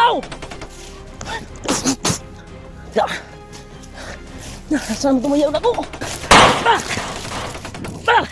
Ow! Saan tumayaw na ko? Ah! Ah!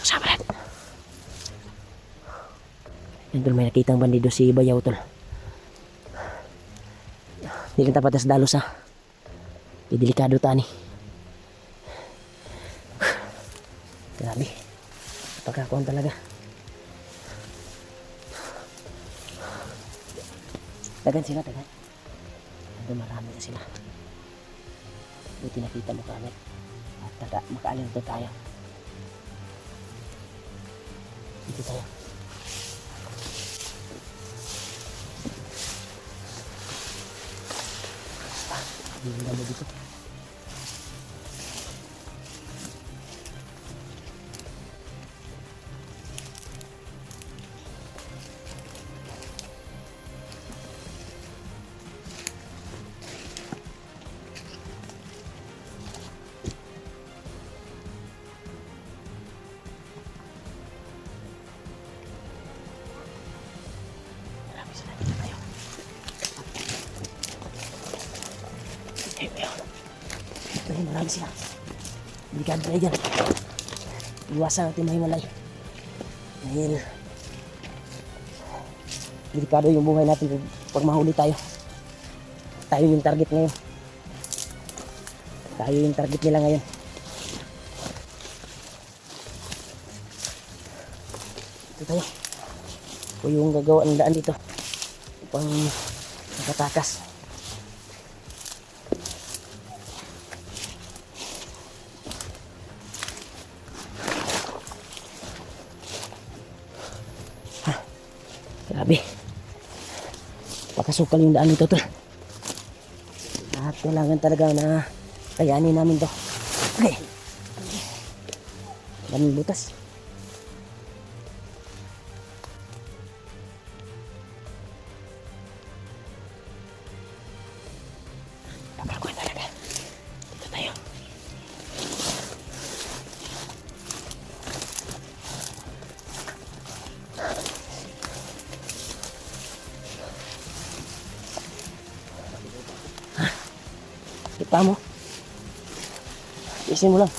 Sabaran. Yan tol, may nakitang bandido si Bayaw tol. Di lang tapat sa dalos ha. Delikado tani. Grabe. Pagkakuan talaga. Tagan sila, tagan. Ando marami na sila. Buti nakita mo kami. At makaalinto tayo. Dito tayo. Hindi mo dito. Marami sila. Delikado tayo dyan. Iwasan natin mahimalay. Dahil delikado yung buhay natin pag mahuli tayo. Tayo yung target ngayon. Tayo yung target nila ngayon. Ito tayo. Ito yung gagawa ng daan dito upang nakatakas. Grabe. Pakasukal yung daan nito tol. At kailangan talaga na kayanin namin to. Okay. Daming butas. Pakakuan talaga. Dito tayo. Kita mo. Isin mo lang.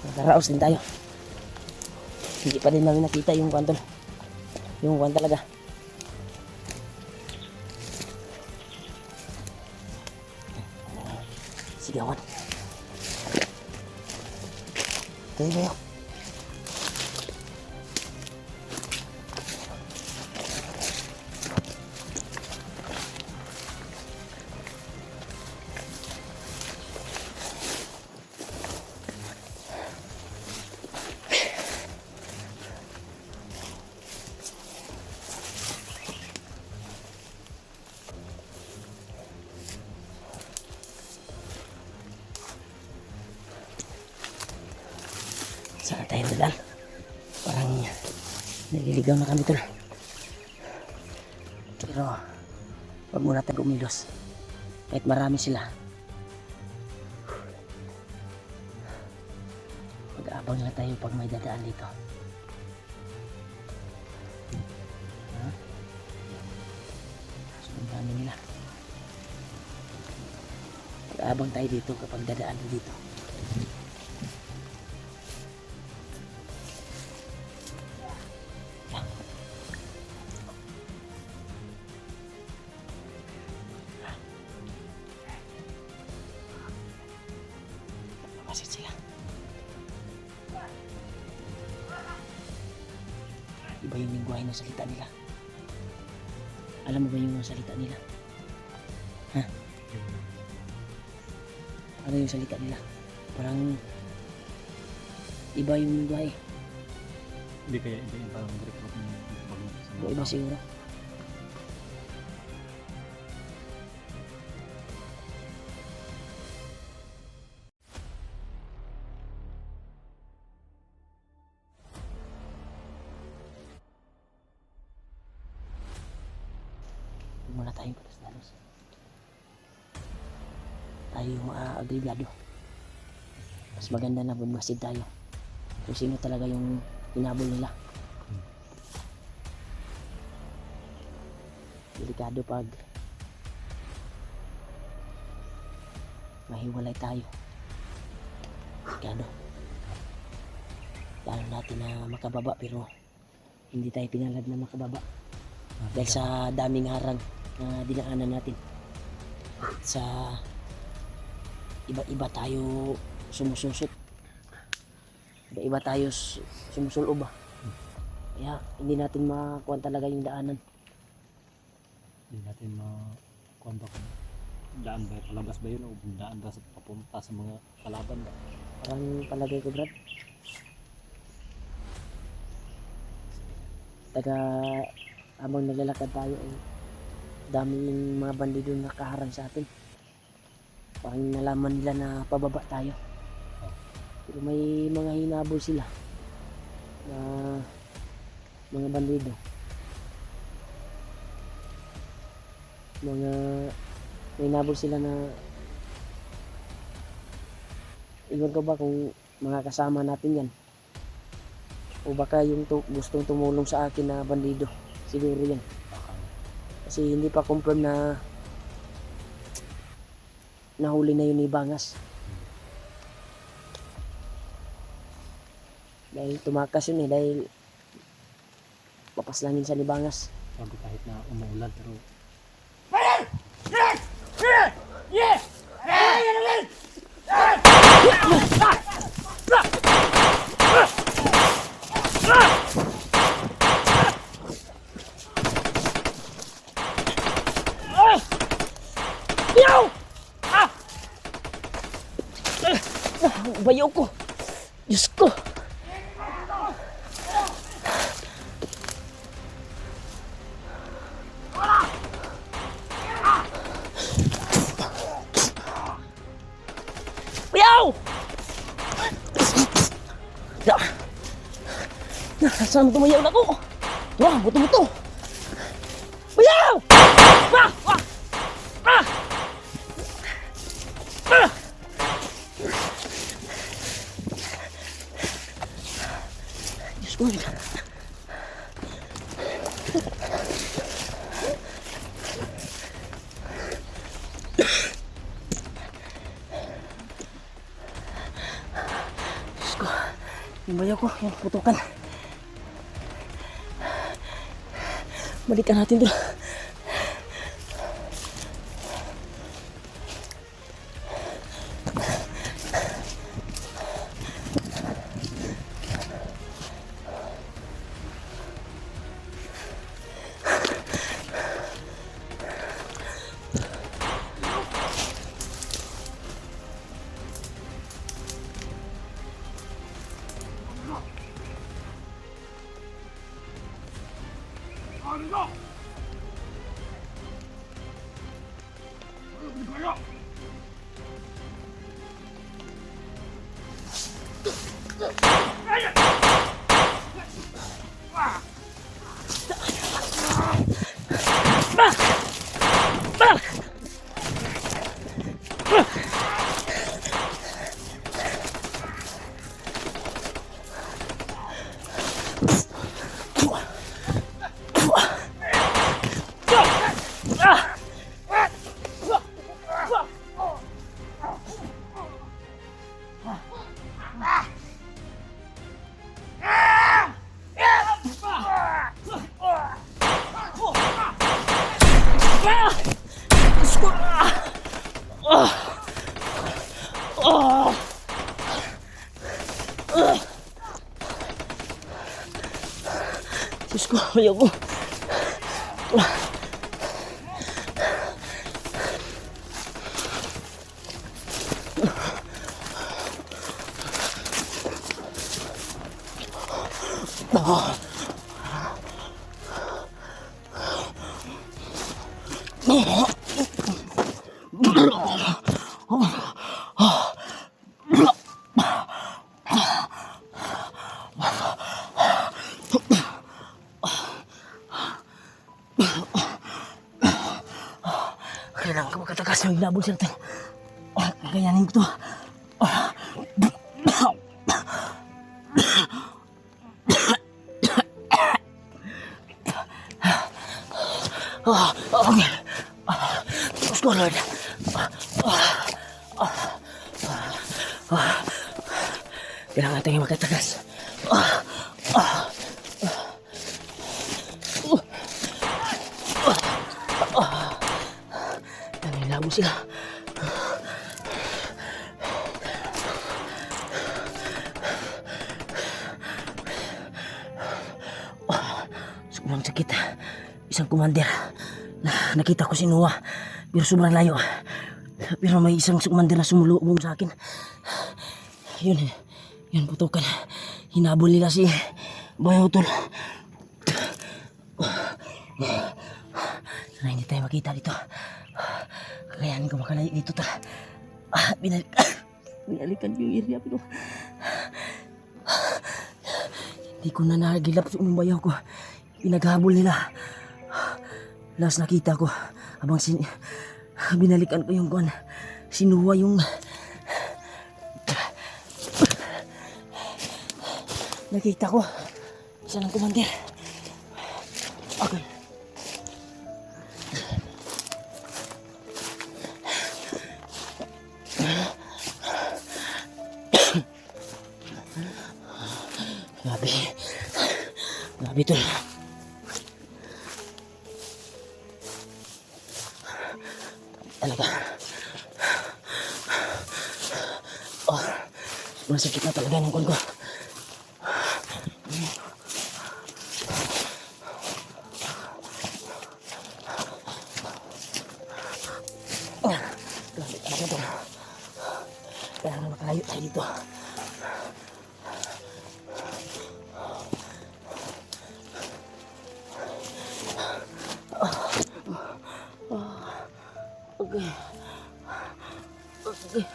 Nakaraos din tayo. Hindi pa din namin nakita yung kwantol. Yung kwan talaga. Sigawan. Tayo kayo. Sana tayo dadaan. Parang naliligaw na kami tol. Pero wag muna tayo umilos. Kahit marami sila. Pag-aabang lang tayo pag may dadaan dito. Sundan nila. Pag-aabang tayo dito kapag dadaan dito. Asit sila. Iba yung lingwahe ng salita nila. Alam mo ba yung salita nila? Ha? Ano yung salita nila? Parang iba yung lingwahe. Hindi kaya iba yung parang Greek O iba siguro. Muna tayong patas-dalos. Tayo yung agregado. Mas maganda na bumasid tayo. Kung sino talaga yung hinabol nila. Delikado pag mahiwalay tayo. Delikado. Lalo natin na makababa pero hindi tayo pinalad na makababa. Dahil sa daming harang na dinaanan natin. At sa iba-iba tayo sumususot. Iba-iba tayo sumusulob ba. Kaya hindi natin makuha talaga yung daanan. Hindi natin makuha ba kung daan ba, palabas ba yun o daan ba sa papunta sa mga kalaban ba? Parang palagay ko, Brad. Habang naglalakad tayo ay daming mga bandido na nakaharang sa atin. Parang nalaman nila na pababa tayo. Pero may mga hinabol sila na mga bandido. May hinabol sila na iwan ko ba kung mga kasama natin yan. O baka yung gustong tumulong sa akin na bandido. Siguro yan. Kasi hindi pa confirm na nahuli na yun ni Bangas. Dahil tumakas yun dahil papaslangin siya ni Bangas. Sabi kahit na umuulan pero Bayaw ko! Diyos ko! Bayaw! Saan mo tumayaw na ko? Wah, buto-buto! Bayaw! Ah! Ah! Ah! Ah! Diyos ko. Diyos ko. Yung bayaw ko, yung putukan. Balikan natin doon. Ayoko. Kailangan ko magkatakas ng ilabog sa natin. Kakayanin ko to. Okay. Diyos ko, Lord. Kailangan natin yung magkatakas. Nanilabo sila. Sobrang sakit. Isang commander na nakita ko si Noah, pero sobrang layo. Pero may isang commander na sumulubong sa akin. Yun putukan. Hinabol nila si Bayotol. Sana hindi tayo makita dito. Kakayanin ko makalayo dito ta. Binalikan ko yung area pero hindi ko na nagilap sa unong bayaw ko. Pinaghabol nila. Last nakita ko habang binalikan ko yung kuwan. Sinuwa yung nakita ko. Isa ng commander. Okay. Grabe ito. Talaga. Masakit na talaga ng kuwan ko. Grabe talaga ito. Kailangan makalayo tayo dito. Okay. Okay.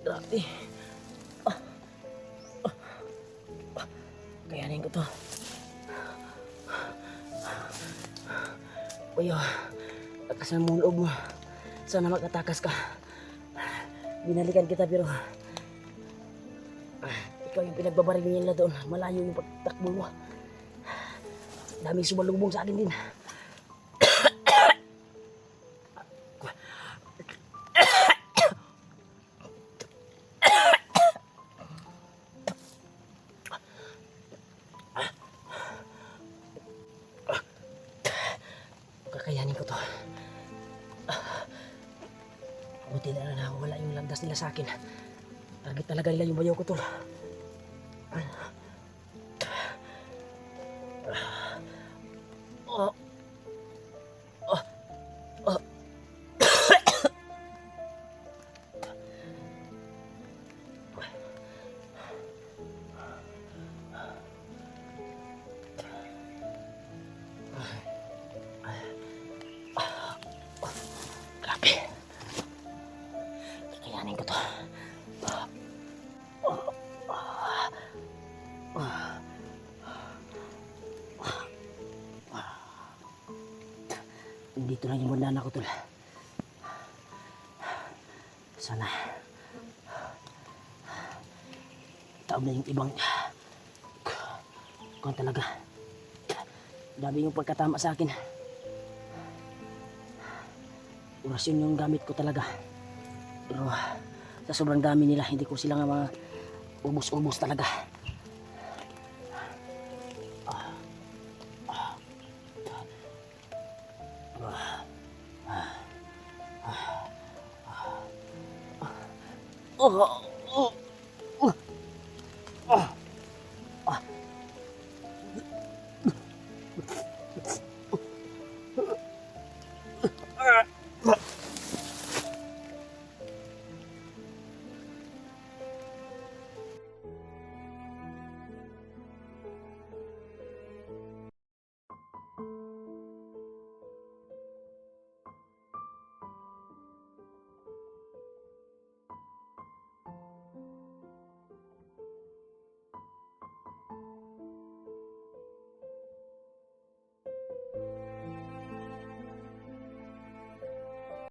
Grabe. Kayanin ko to. Kuya, lakas ng mong loob mo. Sana makatakas ka. Binalikan kita pero ikaw yung pinagbabaril nila doon. Malayo yung pagtakbo mo. Daming sumalubong sa akin din. Kakayanin ko to. Buti na lang wala yung landas nila sa akin. Target talaga nila yung bayaw ko to. Grabe. Kakayanin ko to. Dito lang yung bandana ko tol. Sana taob na yung ibang kung talaga dami yung pagkatama sa akin. Orasyon yung gamit ko talaga, pero sa sobrang dami nila hindi ko sila nga mga ubos-ubos talaga. Oh,